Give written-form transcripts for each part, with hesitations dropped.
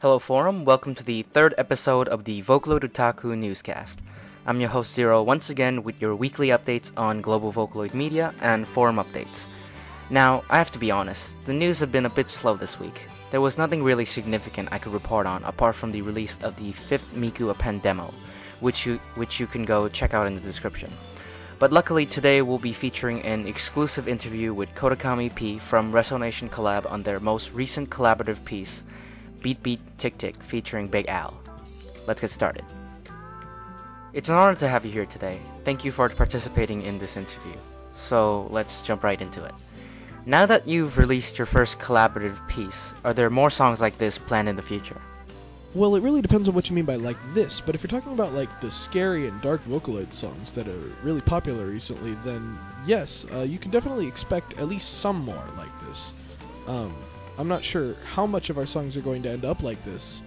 Hello Forum, welcome to the third episode of the VOtaku newscast. I'm your host Zero once again with your weekly updates on global Vocaloid media and forum updates. Now, I have to be honest, the news have been a bit slow this week. There was nothing really significant I could report on apart from the release of the 5th Miku Append demo, which you can go check out in the description. But luckily today we'll be featuring an exclusive interview with Kodakami-P from ResoNationCollab on their most recent collaborative piece, Beat Beat Tick Tick, featuring Big Al. Let's get started. It's an honor to have you here today. Thank you for participating in this interview. So let's jump right into it. Now that you've released your first collaborative piece, are there more songs like this planned in the future? Well, it really depends on what you mean by like this, but if you're talking about like the scary and dark Vocaloid songs that are really popular recently, then yes, you can definitely expect at least some more like this. I'm not sure how much of our songs are going to end up like this,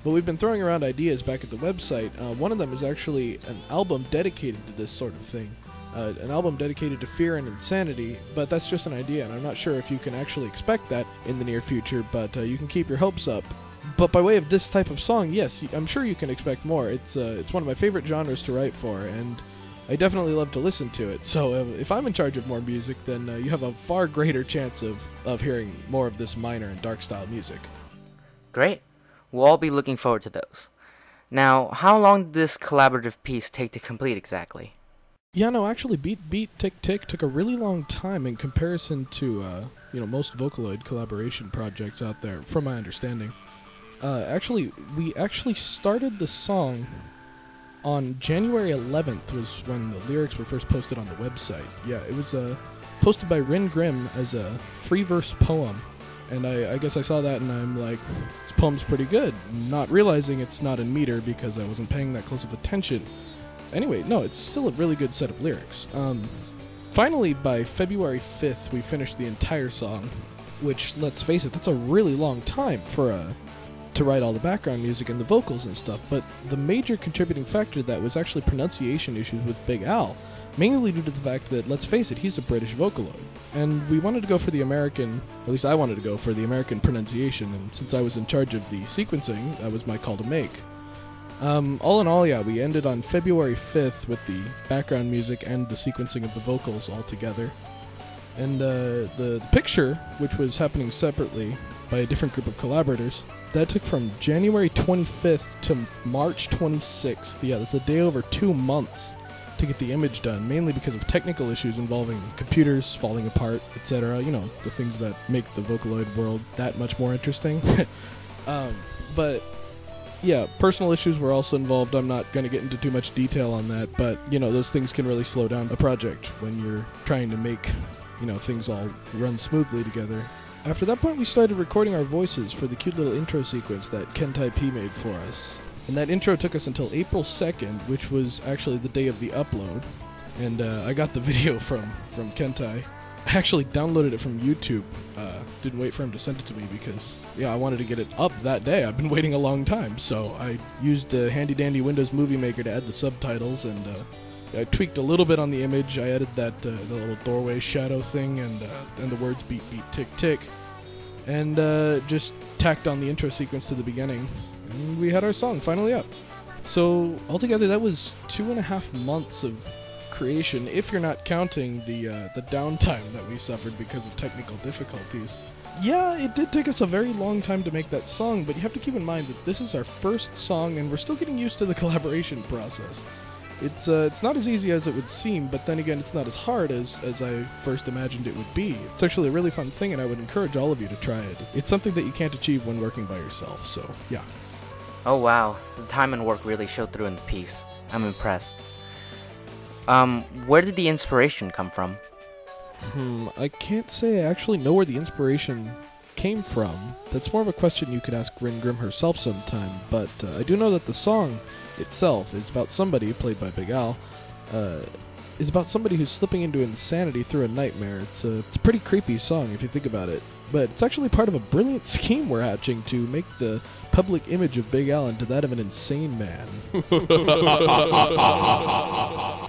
but we've been throwing around ideas back at the website. One of them is actually an album dedicated to this sort of thing. An album dedicated to fear and insanity, but that's just an idea, and I'm not sure if you can actually expect that in the near future, but you can keep your hopes up. But by way of this type of song, yes, I'm sure you can expect more. It's one of my favorite genres to write for, and I definitely love to listen to it. So if I'm in charge of more music, then you have a far greater chance of hearing more of this minor and dark style music. Great. We'll all be looking forward to those. Now, how long did this collaborative piece take to complete exactly? Yeah, no, actually, Beat Beat Tick Tick took a really long time in comparison to most Vocaloid collaboration projects out there, from my understanding. We actually started the song on January 11th was when the lyrics were first posted on the website. Yeah, it was posted by Rin Grimm as a free verse poem, and I guess I saw that and I'm like, this poem's pretty good, not realizing it's not in meter because I wasn't paying that close of attention. Anyway, no, it's still a really good set of lyrics. Finally, by February 5th, we finished the entire song, which, let's face it, that's a really long time to write all the background music and the vocals and stuff, but the major contributing factor to that was actually pronunciation issues with Big Al, mainly due to the fact that, let's face it, he's a British Vocaloid, and we wanted to go for the American, at least I wanted to go for the American pronunciation, and since I was in charge of the sequencing, that was my call to make. All in all, yeah, we ended on February 5th with the background music and the sequencing of the vocals all together. And the picture, which was happening separately by a different group of collaborators, that took from January 25th to March 26th. Yeah, that's a day over 2 months to get the image done, mainly because of technical issues involving computers falling apart, etc. You know, the things that make the Vocaloid world that much more interesting. But yeah, personal issues were also involved. I'm not going to get into too much detail on that, but, those things can really slow down a project when you're trying to make, things all run smoothly together. After that point, we started recording our voices for the cute little intro sequence that P made for us. And that intro took us until April 2nd, which was actually the day of the upload. And I got the video from Kentai. I actually downloaded it from YouTube. Didn't wait for him to send it to me because, I wanted to get it up that day. I've been waiting a long time. So I used a handy-dandy Windows Movie Maker to add the subtitles, and I tweaked a little bit on the image. I added that the little doorway shadow thing and the words beat, beat, tick, tick. And just tacked on the intro sequence to the beginning. And we had our song finally up. So altogether, that was 2.5 months of creation, if you're not counting the downtime that we suffered because of technical difficulties. Yeah, it did take us a very long time to make that song, but you have to keep in mind that this is our first song and we're still getting used to the collaboration process. It's not as easy as it would seem, but then again, it's not as hard as I first imagined it would be. It's actually a really fun thing, and I would encourage all of you to try it. It's something that you can't achieve when working by yourself, so yeah. Oh wow, the time and work really showed through in the piece. I'm impressed. Where did the inspiration come from? I can't say I actually know where the inspiration came from. That's more of a question you could ask Rin Grimm herself sometime, but I do know that the song itself is about somebody, played by Big Al, is about somebody who's slipping into insanity through a nightmare. It's a pretty creepy song if you think about it, but it's actually part of a brilliant scheme we're hatching to make the public image of Big Al into that of an insane man.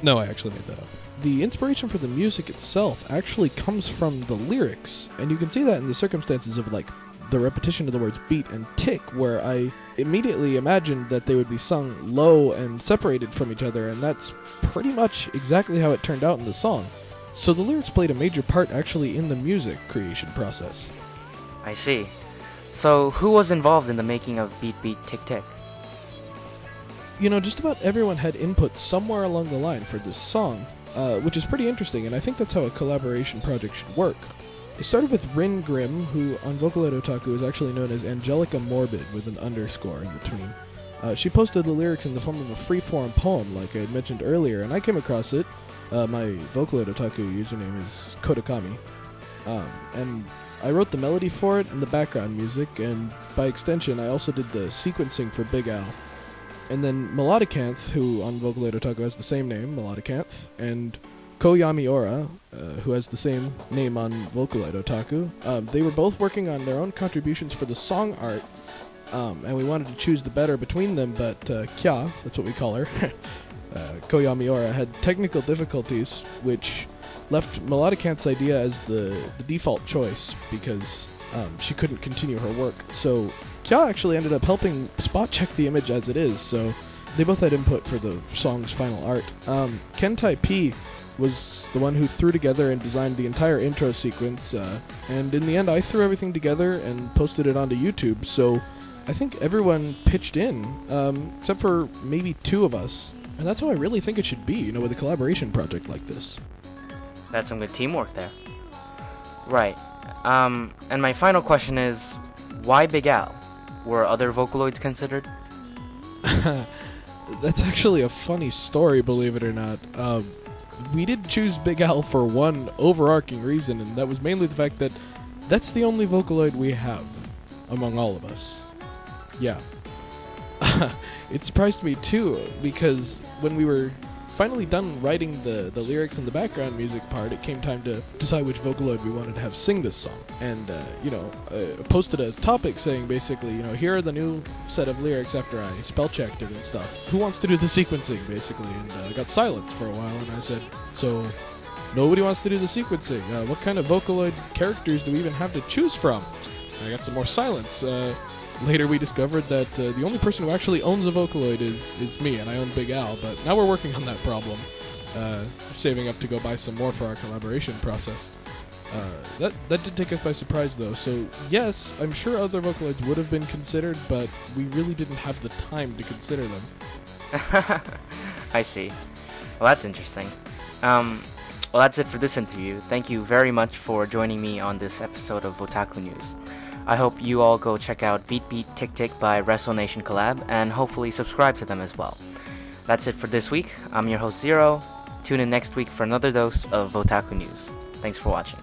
No, I actually made that up. The inspiration for the music itself actually comes from the lyrics, and you can see that in the circumstances of, like, the repetition of the words beat and tick, where I immediately imagined that they would be sung low and separated from each other, and that's pretty much exactly how it turned out in the song. So the lyrics played a major part actually in the music creation process. I see. So who was involved in the making of Beat Beat Tick Tick? You know, just about everyone had input somewhere along the line for this song, which is pretty interesting, and I think that's how a collaboration project should work. It started with Rin Grimm, who on Vocaloid Otaku is actually known as Angelica Morbid with an underscore in between. She posted the lyrics in the form of a free-form poem, like I had mentioned earlier, and I came across it. My Vocaloid Otaku username is Kodakami, and I wrote the melody for it and the background music, and by extension I also did the sequencing for Big Al. And then Melodicanth, who on Vocaloid Otaku has the same name, Melodicanth, and Koyami-ora, who has the same name on Vocaloid Otaku, they were both working on their own contributions for the song art, and we wanted to choose the better between them, but Kya, that's what we call her, Koyami-ora, had technical difficulties, which left Melodicanth's idea as the default choice, because she couldn't continue her work. So Kya actually ended up helping spot check the image as it is, so they both had input for the song's final art. P was the one who threw together and designed the entire intro sequence, and in the end I threw everything together and posted it onto YouTube, so I think everyone pitched in, except for maybe two of us, and that's how I really think it should be, you know, with a collaboration project like this. That's some good teamwork there. Right. And my final question is, why Big Al? Were other Vocaloids considered? That's actually a funny story, believe it or not. We did choose Big Al for one overarching reason, and that was mainly the fact that that's the only Vocaloid we have among all of us. Yeah. It surprised me too, because when we were finally done writing the lyrics and the background music part, it came time to decide which Vocaloid we wanted to have sing this song. And, posted a topic saying basically, here are the new set of lyrics after I spell checked it and stuff. Who wants to do the sequencing, basically? And I got silence for a while, and I said, so nobody wants to do the sequencing. What kind of Vocaloid characters do we even have to choose from? And I got some more silence. Later we discovered that the only person who actually owns a Vocaloid is me, and I own Big Al, but now we're working on that problem. Saving up to go buy some more for our collaboration process. That did take us by surprise, though, so yes, I'm sure other Vocaloids would have been considered, but we really didn't have the time to consider them. I see. Well, that's interesting. Well, that's it for this interview. Thank you very much for joining me on this episode of VOtaku News. I hope you all go check out Beat Beat Tick Tick by ResoNationCollab and hopefully subscribe to them as well. That's it for this week. I'm your host Zero. Tune in next week for another dose of VOtaku News. Thanks for watching.